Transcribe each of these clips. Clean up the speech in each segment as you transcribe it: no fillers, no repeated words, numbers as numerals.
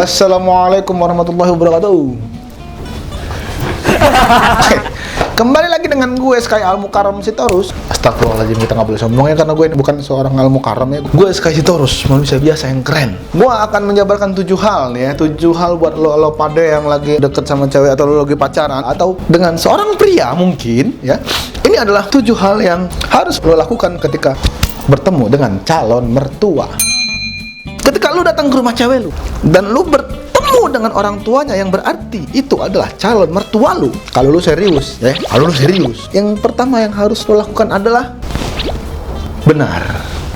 Assalamualaikum warahmatullahi wabarakatuh. Kembali lagi dengan gue Sky Al Mukarram Sitorus. Astagfirullahaladzim, kita nggak boleh sombong ya, karena gue ini bukan seorang Al Mukarram ya. Gue Sky Sitorus, manusia biasa yang keren. Gue akan menjabarkan 7 hal nih ya, 7 hal buat lo pada yang lagi deket sama cewek atau lo lagi pacaran atau dengan seorang pria mungkin ya. Ini adalah 7 hal yang harus lo lakukan ketika bertemu dengan calon mertua. Ketika lu datang ke rumah cewek lu dan lu bertemu dengan orang tuanya, yang berarti itu adalah calon mertua lu. Kalau lu serius ya, yang pertama yang harus lu lakukan adalah benar,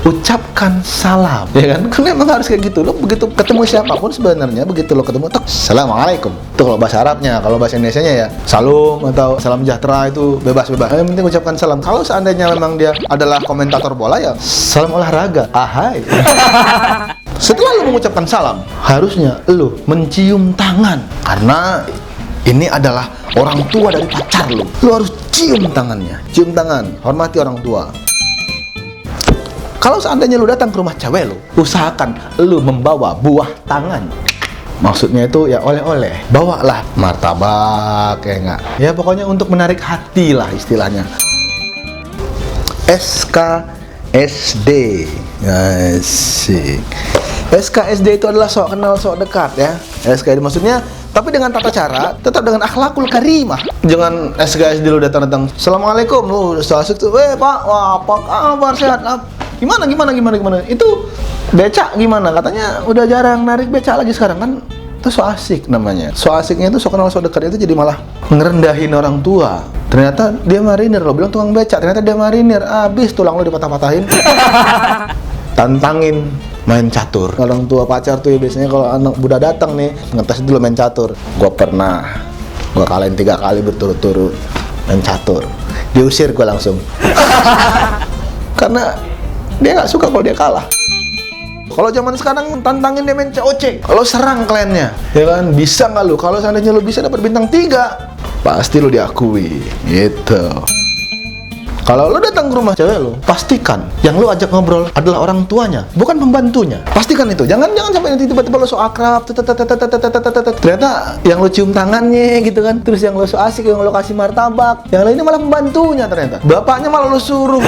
ucapkan salam, ya kan? Karena emang harus kayak gitu. Lo begitu ketemu siapapun sebenarnya, begitu lo ketemu, tok, assalamualaikum. Itu kalau bahasa Arabnya. Kalau bahasa Indonesianya ya salam atau salam sejahtera, itu bebas-bebas. Yang penting ucapkan salam. Kalau seandainya memang dia adalah komentator bola ya salam olahraga. Ahai. Setelah lo mengucapkan salam, harusnya lo mencium tangan, karena ini adalah orang tua dari pacar lo. Lo harus cium tangannya. Cium tangan, hormati orang tua. Kalau seandainya lu datang ke rumah cewek lu, usahakan lu membawa buah tangan. Maksudnya itu ya oleh-oleh. Bawalah martabak, ya enggak? Ya pokoknya untuk menarik hati lah istilahnya. SKSD. Asik. SKSD itu adalah sok kenal sok dekat ya. SKSD maksudnya, tapi dengan tata cara, tetap dengan akhlakul karimah. Jangan SKSD lu datang-datang, assalamualaikum, lu asik tuh, pak, wah, apa kabar, sehat, gimana, itu becak gimana, katanya udah jarang narik becak lagi sekarang kan. Itu so asik namanya. So asiknya itu so kenal so dekat, itu jadi malah ngerendahin orang tua. Ternyata dia marinir, lo bilang tukang becak, ternyata dia marinir, abis tulang lo dipatah-patahin. Tantangin main catur. Orang tua pacar tuh ya biasanya kalau anak muda datang nih, ngetes dulu main catur. Gua kalahin 3 kali berturut-turut main catur. Diusir gua langsung. Karena dia nggak suka kalau dia kalah. Kalau zaman sekarang tantangin dia main COC. Kalau serang kliennya, ya kan, bisa nggak lu? Kalau seandainya lu bisa dapat bintang 3, pasti lu diakui. Gitu. Kalau lu datang ke rumah cewek lu, pastikan yang lu ajak ngobrol adalah orang tuanya, bukan pembantunya. Pastikan itu. Jangan sampai nanti tiba-tiba lu so akrab, ternyata yang lu cium tangannya gitu kan, terus yang lu so asik, yang lu kasih martabak, yang lainnya malah pembantunya ternyata. Bapaknya malah lu suruh.